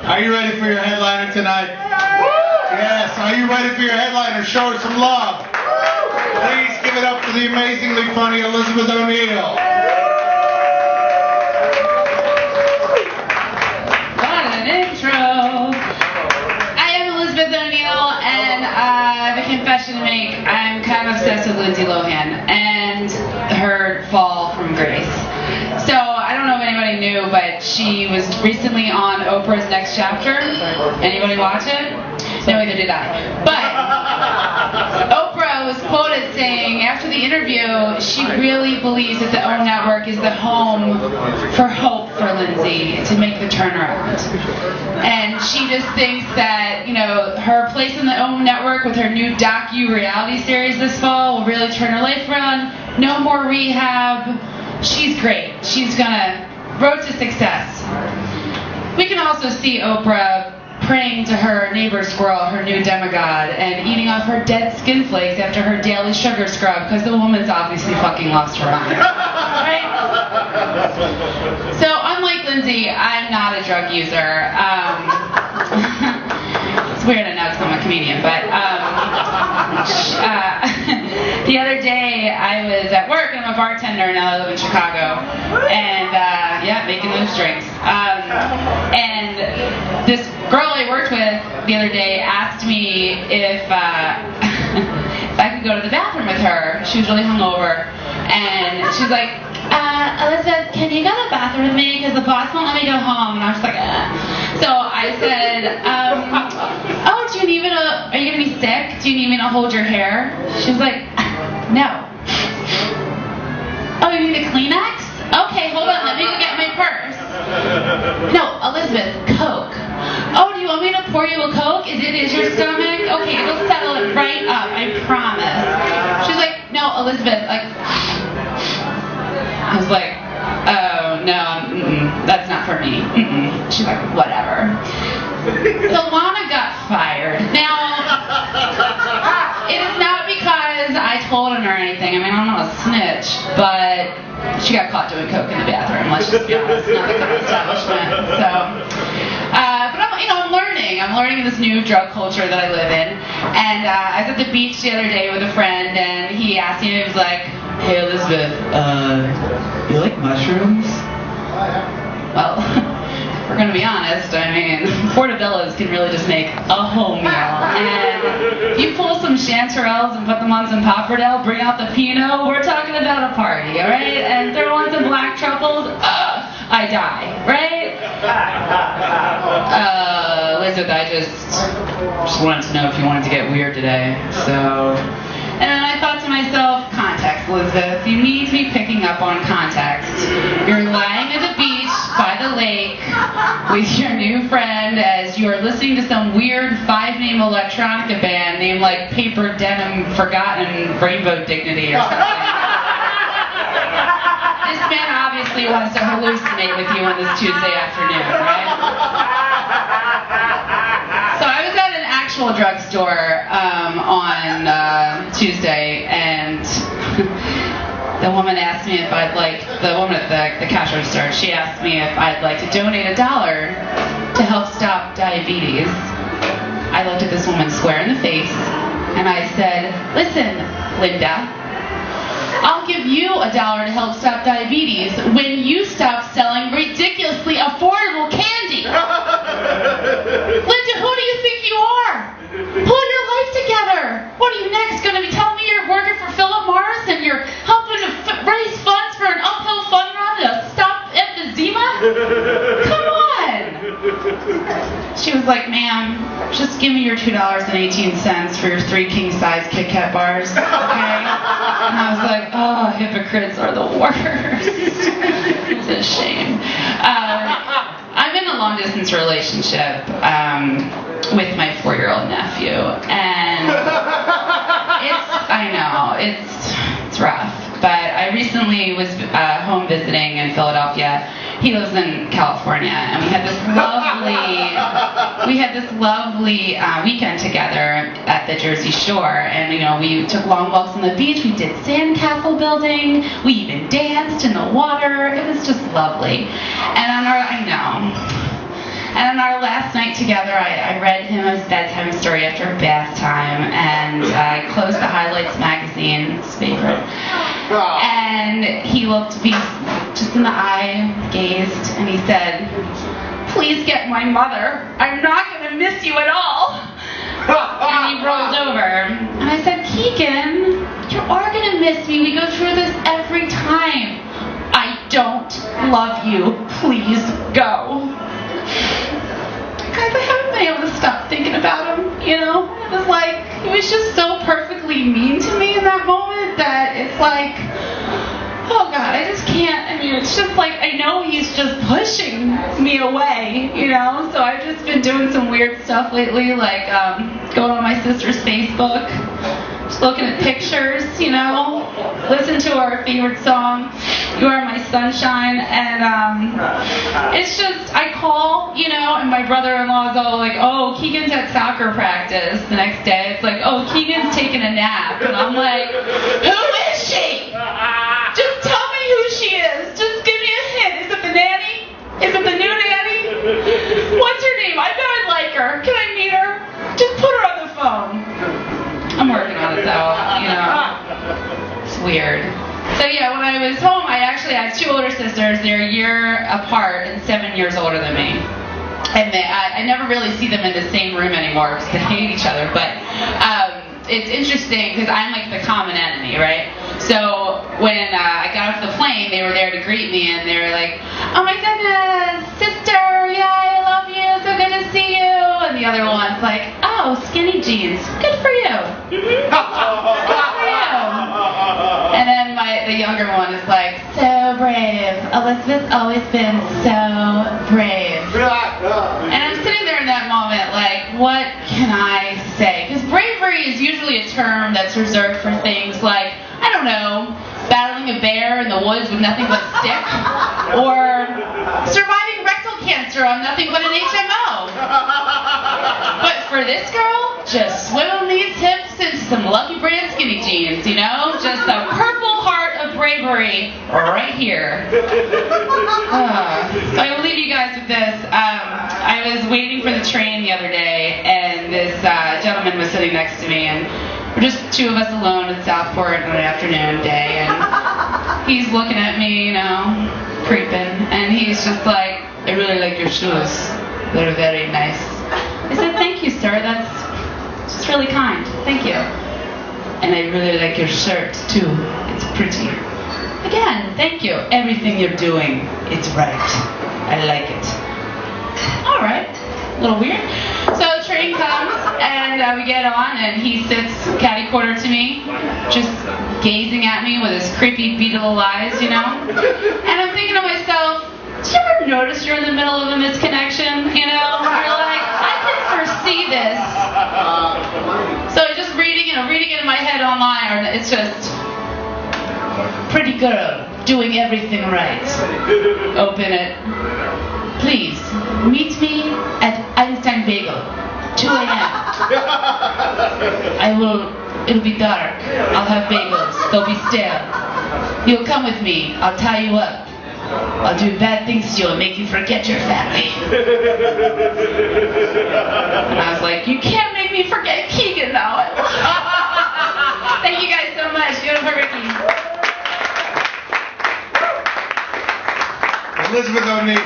Are you ready for your headliner tonight? Yes, are you ready for your headliner? Show her some love. Please give it up for the amazingly funny Elizabeth O'Neill. What an intro. I am Elizabeth O'Neill, and I have a confession to make. I'm kind of obsessed with Lindsay Lohan and her fall from grace. So, I don't know if anybody knew, but she was recently on Oprah's Next Chapter. Anybody watch it? No, neither did I. But Oprah was quoted saying after the interview, she really believes that the OWN network is the home for hope for Lindsay to make the turnaround. And she just thinks that, you know, her place in the OWN network with her new docu-reality series this fall will really turn her life around. No more rehab. She's great. She's gonna road to success. We can also see Oprah praying to her neighbor squirrel, her new demigod, and eating off her dead skin flakes after her daily sugar scrub, because the woman's obviously fucking lost her mind. Right? So, unlike Lindsay, I'm not a drug user. It's weird I know because I'm a comedian, but the other day I was at work, and I'm a bartender and I live in Chicago, and yeah, making those drinks. And this girl I worked with the other day asked me if I could go to the bathroom with her. She was really hungover, and she's like, Elizabeth, can you go to the bathroom with me? Because the boss won't let me go home. And I was like, So I said, oh, do you need me to, are you going to be sick? Do you need me to hold your hair? She was like, no. Oh, you need a Kleenex? Okay, hold on, let me go get my purse. No, Elizabeth, Coke. Oh, do you want me to pour you a Coke? Is your stomach? Okay, it'll settle it right up, I promise. She's like, no, Elizabeth, like, I was like, oh, no, that's not for me. She's like, whatever. So Lana got fired. Now, it is not because I told him or anything. I mean, I'm not a snitch, but she got caught doing coke in the bathroom. Let's just be honest, not the good establishment. So, but I'm learning. I'm learning in this new drug culture that I live in. And I was at the beach the other day with a friend, and he asked me, he was like, hey Elizabeth, you like mushrooms? Well, if we're gonna be honest, I mean, portobellos can really just make a whole meal. And if you pull some chanterelles and put them on some pappardelle, bring out the Pinot, we're talking about a party, alright? And throw on some black truffles, I die, right? Elizabeth, I just wanted to know if you wanted to get weird today, so. And then I thought to myself, context, Elizabeth. You need to be picking up on context. You're lying at the beach by the lake with your new friend as you're listening to some weird 5-name electronica band named like Paper Denim Forgotten Rainbow Dignity or something. This man obviously wants to hallucinate with you on this Tuesday afternoon, right? So I was at an actual drugstore on Tuesday, and the woman asked me if I'd like, the woman at the cash register, she asked me if I'd like to donate $1 to help stop diabetes. I looked at this woman square in the face, and I said, listen, Linda, I'll give you $1 to help stop diabetes when you stop selling ridiculously affordable candy. Linda, who do you think you are? Pull your life together. What are you next, going to be telling me you're working for Philip Morris and you're helping to raise funds for an uphill fun run to stop emphysema? Come on. She was like, ma'am, just give me your $2.18 for your 3 king-size Kit Kat bars, okay? And I was like, oh, hypocrites are the worst. It's a shame. I'm in a long-distance relationship with my 4-year-old nephew, and it's rough. But I recently was home visiting in Philadelphia. He lives in California, and we had this lovely weekend together at the Jersey Shore. And we took long walks on the beach. We did sandcastle building. We even danced in the water. It was just lovely. And on our last night night together, I read him his bedtime story after bath time, and I closed the Highlights magazine, his favorite. And he looked me just in the eye, gazed, and he said, "Please get my mother. I'm not going to miss you at all." And he rolled over. And I said, "Keegan, you are going to miss me. We go through this every time." "I don't love you. Please go." Guys, I haven't been able to stop thinking about him, you know? It was like, he was just so perfectly mean to me in that moment that it's like, oh God, I just can't. I mean, it's just like, I know he's just pushing me away, you know? So I've just been doing some weird stuff lately, like going on my sister's Facebook, just looking at pictures, you know? Listen to our favorite song, "You Are My Sunshine," and it's just, I call, you know, and my brother-in-law's all like, "Oh, Keegan's at soccer practice." The next day, it's like, "Oh, Keegan's taking a nap," and I'm like, "Who is she? Just tell me who she is. Just give me a hint. Is it the nanny? Is it the new nanny? What's her name? I bet I like her. Can I meet her? Just put her on the phone." I'm working on it though, you know. It's weird. So yeah, when I was home, I actually have two older sisters. They're a year apart and 7 years older than me. And I never really see them in the same room anymore because they hate each other. But it's interesting because I'm like the common enemy, right? So when I got off the plane, they were there to greet me, and they were like, "Oh my goodness, sister, yeah, I love you, so good to see you." And the other one's like, "Oh, skinny jeans, good for you." Good for you. And then the younger one is like, "So brave. Elizabeth's always been so brave." And I'm sitting there in that moment like, what can I say? Because bravery is usually a term that's reserved for things like, I don't know, battling a bear in the woods with nothing but a stick, or surviving rectal cancer on nothing but an HMO. But for this girl, just swimming these hips into some Lucky Brand skinny jeans, you know? Just the purple heart of bravery right here. So I will leave you guys with this. I was waiting for the train the other day, and this gentleman was sitting next to me, and we're just two of us alone in Southport on an afternoon day, and he's looking at me, you know, creeping, and he's just like, "I really like your shoes. They're very nice." I said, "Thank you, sir. That's just really kind. Thank you." "And I really like your shirt, too. It's pretty." "Again, thank you. Everything you're doing, it's right. I like it." All right. A little weird. So the train comes, and we get on, and he sits catty-corner to me, just gazing at me with his creepy beetle eyes, you know? And I'm thinking to myself, do you ever notice you're in the middle of a misconnection, you know? You're like, I can foresee this. So I just reading it in my head online, it's just, "Pretty girl, doing everything right." Open it. "Please, meet me at Einstein Bagel, 2 a.m. It'll be dark. I'll have bagels. They'll be stale. You'll come with me. I'll tie you up. I'll do bad things to you and make you forget your family." And I was like, you can't make me forget Keegan now. Thank you guys so much. Give it up for Ricky. Elizabeth O'Neill.